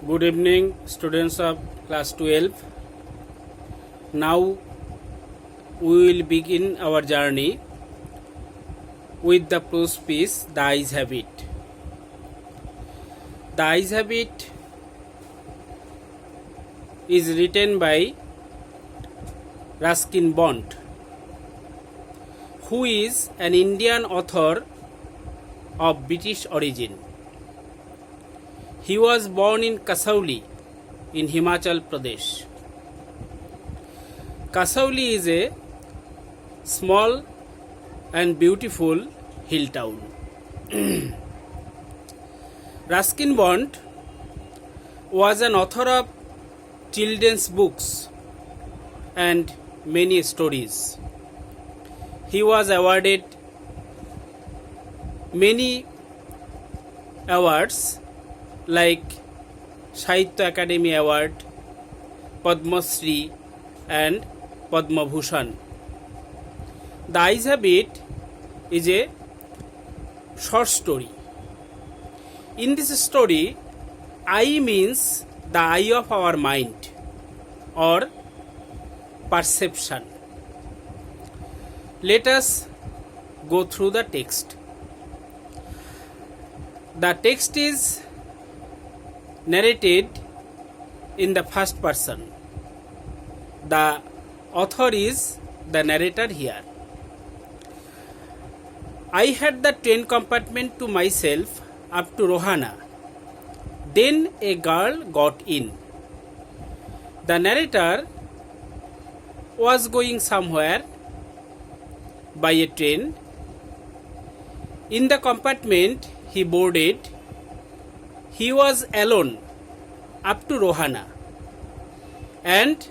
Good evening, students of class 12. Now we will begin our journey with the prose piece The Ice Habit. The Ice Habit is written by Ruskin Bond, who is an Indian author of British origin. He was born in Kasauli in Himachal Pradesh. Kasauli is a small and beautiful hill town. Ruskin Bond was an author of children's books and many stories. He was awarded many awards like Sahitya Academy Award, Padma Shri and Padma Bhushan. The Ice Habit is a short story. In this story, eye means the eye of our mind or perception. Let us go through the text. The text is narrated in the first person. The author is the narrator here. I had the train compartment to myself up to Rohana. Then a girl got in. The narrator was going somewhere by a train. In the compartment he boarded. He was alone up to Rohana, and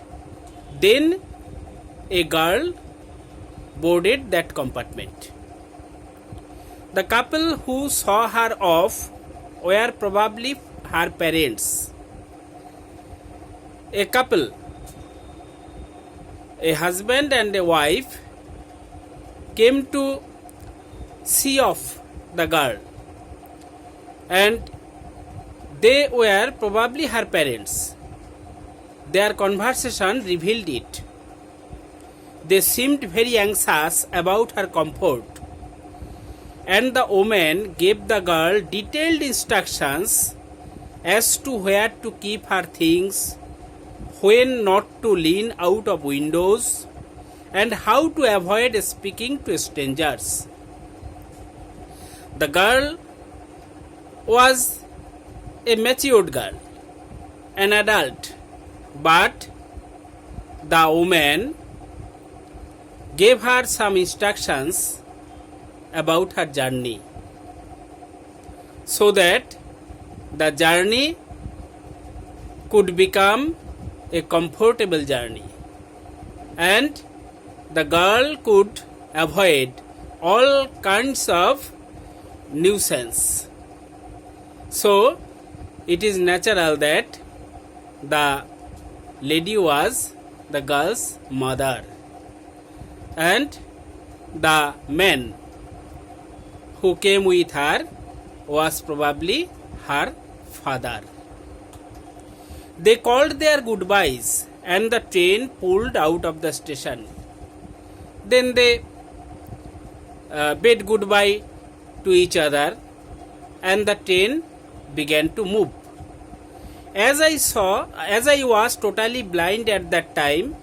then a girl boarded that compartment. The couple who saw her off were probably her parents. A couple, a husband and a wife, came to see off the girl, and they were probably her parents. Their conversation revealed it. They seemed very anxious about her comfort, and the woman gave the girl detailed instructions as to where to keep her things, when not to lean out of windows, and how to avoid speaking to strangers. The girl was a matured girl, an adult, but the woman gave her some instructions about her journey so that the journey could become a comfortable journey and the girl could avoid all kinds of nuisance. So it is natural that the lady was the girl's mother and the man who came with her was probably her father. They called their goodbyes and the train pulled out of the station. Then they bid goodbye to each other and the train began to move. As I was totally blind at that time,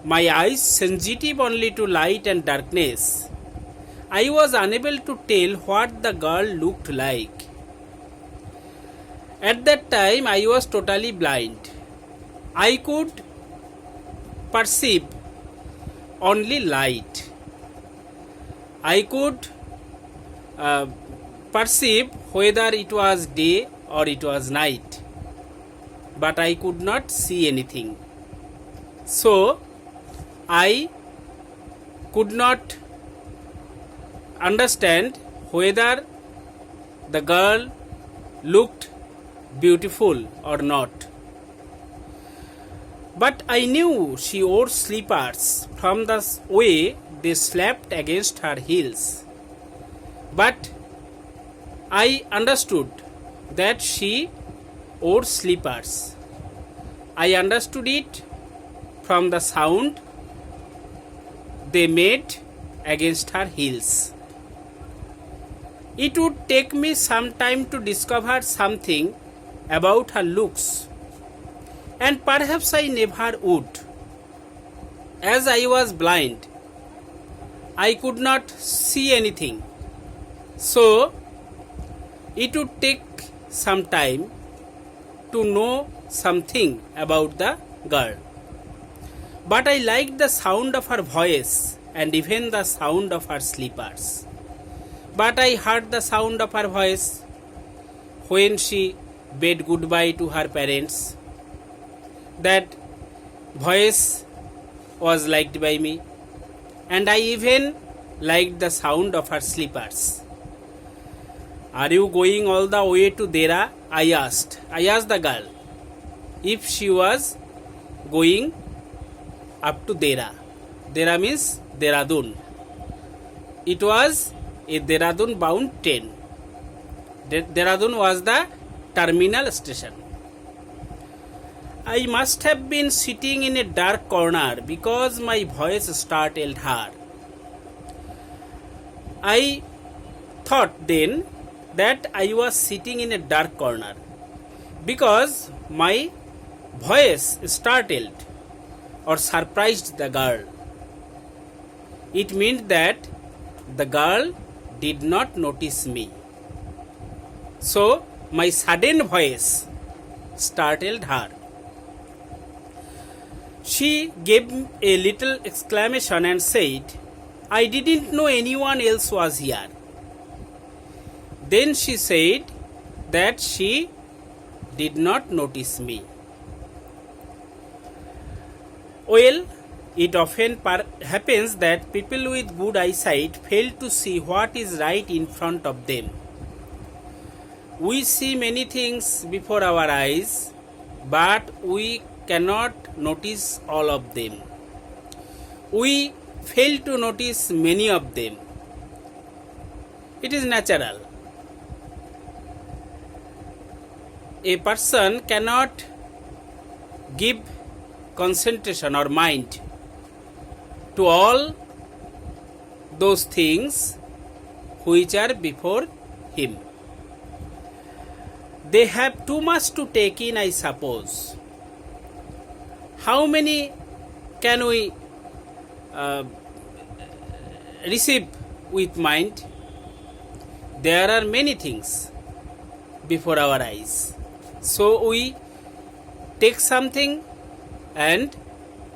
my eyes sensitive only to light and darkness, I was unable to tell what the girl looked like. At that time I was totally blind. I could perceive only light. I could perceive whether it was day or it was night, but I could not see anything. So I could not understand whether the girl looked beautiful or not. But I knew she wore slippers from the way they slapped against her heels. But I understood that she wore slippers. I understood it from the sound they made against her heels. It would take me some time to discover something about her looks, and perhaps I never would. As I was blind, I could not see anything, so it would take some time to know something about the girl. But I liked the sound of her voice and even the sound of her slippers. But I heard the sound of her voice when she bade goodbye to her parents. That voice was liked by me, and I even liked the sound of her slippers. Are you going all the way to Dera? I asked the girl if she was going up to Dera. Dera means Dehradun. It was a Dehradun bound train. Dehradun was the terminal station. I must have been sitting in a dark corner because my voice startled her. I thought then that I was sitting in a dark corner because my voice startled or surprised the girl. It meant that the girl did not notice me. So my sudden voice startled her. She gave a little exclamation and said, I didn't know anyone else was here. Then she said that she did not notice me. Well, it often happens that people with good eyesight fail to see what is right in front of them. We see many things before our eyes, but we cannot notice all of them. We fail to notice many of them. It is natural. A person cannot give concentration or mind to all those things which are before him. They have too much to take in, I suppose. How many can we receive with mind? There are many things before our eyes. So we take something and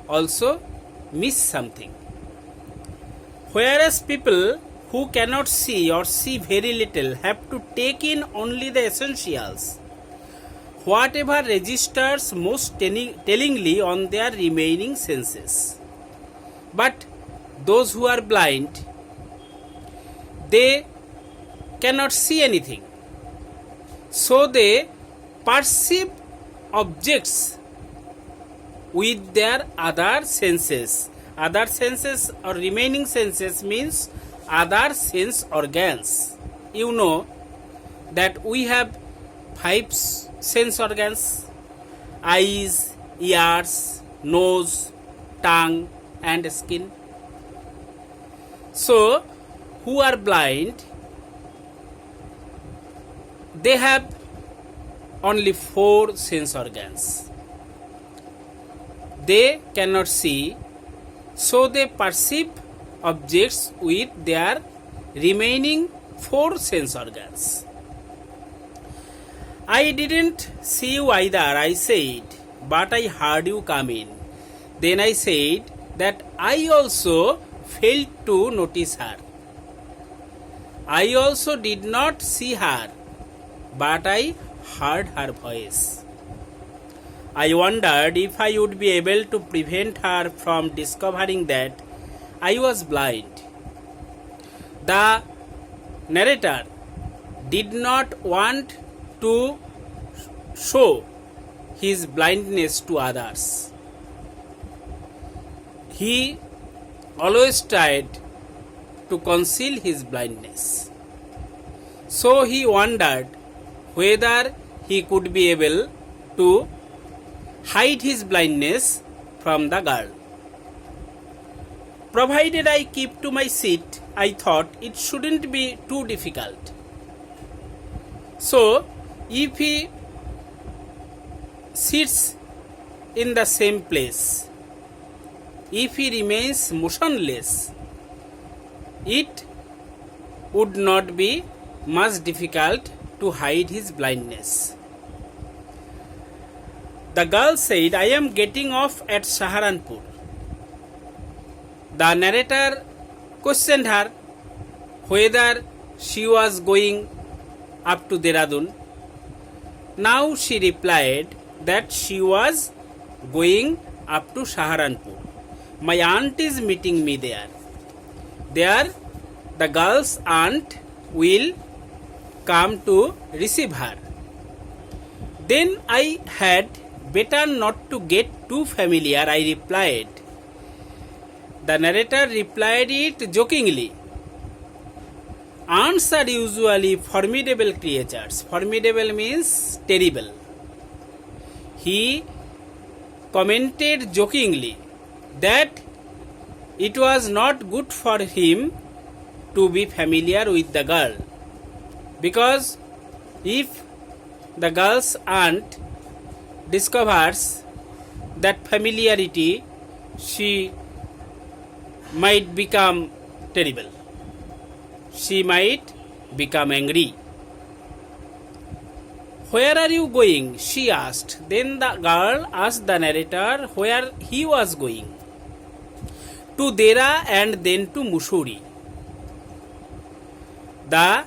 also miss something. Whereas people who cannot see or see very little have to take in only the essentials, whatever registers most tellingly on their remaining senses. But those who are blind, they cannot see anything. So they perceive objects with their other senses. Other senses or remaining senses means other sense organs. You know that we have 5 sense organs: eyes, ears, nose, tongue and skin. So who are blind, they have only 4 sense organs. They cannot see, so they perceive objects with their remaining 4 sense organs. I didn't see you either, I said, but I heard you come in. Then I said that I also failed to notice her. I also did not see her, but I heard her voice. I wondered if I would be able to prevent her from discovering that I was blind. The narrator did not want to show his blindness to others. He always tried to conceal his blindness. So he wondered whether he could be able to hide his blindness from the girl. Provided I keep to my seat, I thought it shouldn't be too difficult. So, if he sits in the same place, if he remains motionless, it would not be much difficult to hide his blindness. The girl said, I am getting off at Saharanpur. The narrator questioned her whether she was going up to Dehradun. Now she replied that she was going up to Saharanpur. My aunt is meeting me there. There, the girl's aunt will come to receive her. Then I had better not to get too familiar, I replied. The narrator replied it jokingly. Ants are usually formidable creatures. Formidable means terrible. He commented jokingly that it was not good for him to be familiar with the girl, because if the girl's aunt discovers that familiarity, she might become terrible. She might become angry. Where are you going? She asked. Then the girl asked the narrator where he was going. To Dera and then to Mussoorie. The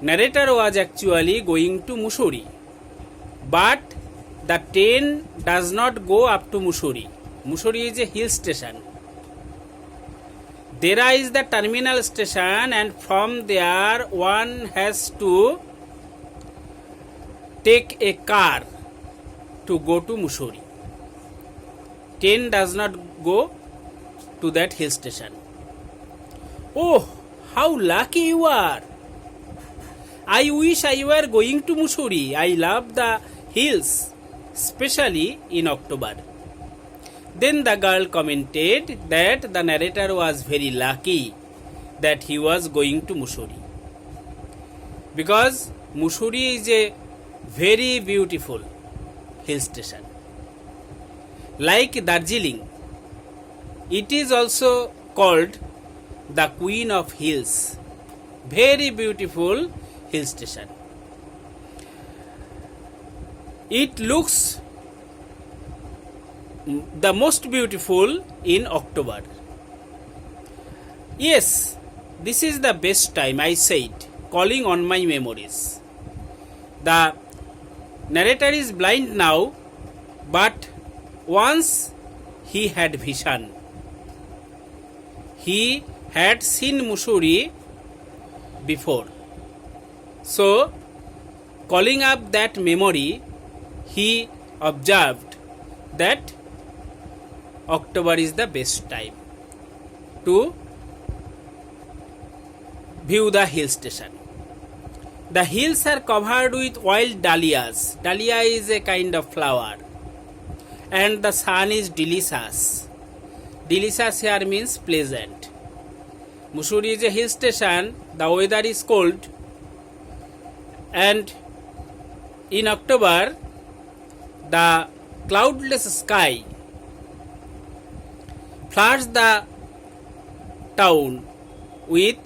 narrator was actually going to Mussoorie, but the train does not go up to Mussoorie. Mussoorie is a hill station. Dera is the terminal station, and from there one has to take a car to go to Mussoorie. Train does not go to that hill station. Oh, how lucky you are! I wish I were going to Mussoorie. I love the hills, especially in October. Then the girl commented that the narrator was very lucky that he was going to Mussoorie, because Mussoorie is a very beautiful hill station. Like Darjeeling, it is also called the Queen of Hills. Very beautiful hill station. It looks the most beautiful in October. Yes, this is the best time, I said, calling on my memories. The narrator is blind now, but once he had vision. He had seen Mussoorie before. So, calling up that memory, he observed that October is the best time to view the hill station. The hills are covered with wild dahlias. Dahlia is a kind of flower. And the sun is delicious. Delicious here means pleasant. Mussoorie is a hill station. The weather is cold. And in October, the cloudless sky floods the town with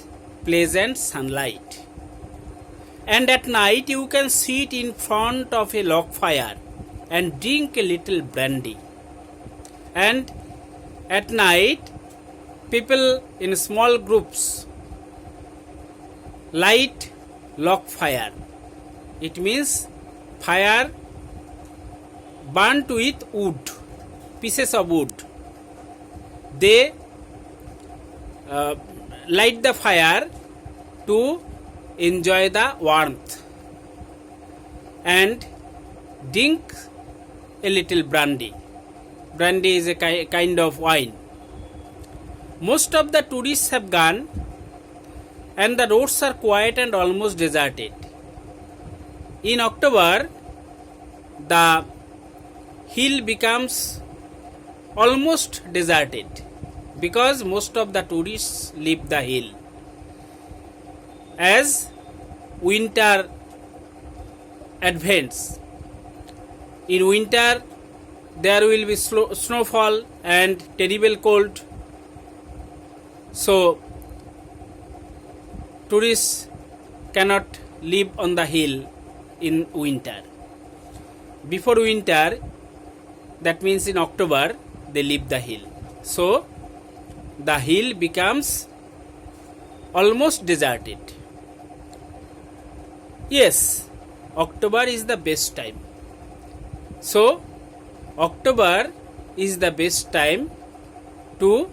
pleasant sunlight. And at night you can sit in front of a log fire and drink a little brandy. And at night, people in small groups light log fire. It means fire burnt with wood, pieces of wood. They light the fire to enjoy the warmth and drink a little brandy. Brandy is a kind of wine. Most of the tourists have gone and the roads are quiet and almost deserted. In October, the hill becomes almost deserted because most of the tourists leave the hill. As winter advance, in winter there will be snowfall and terrible cold, so tourists cannot live on the hill in winter. Before winter, that means in October, they leave the hill. So the hill becomes almost deserted. Yes, October is the best time. So October is the best time to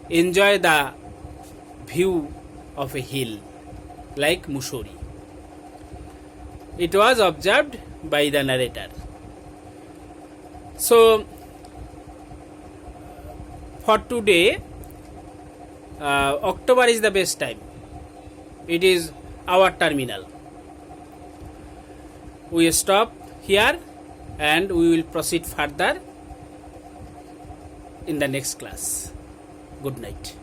enjoy the view of a hill like Mussoorie. It was observed by the narrator. So for today, October is the best time. It is our terminal. We stop here and we will proceed further in the next class. Good night.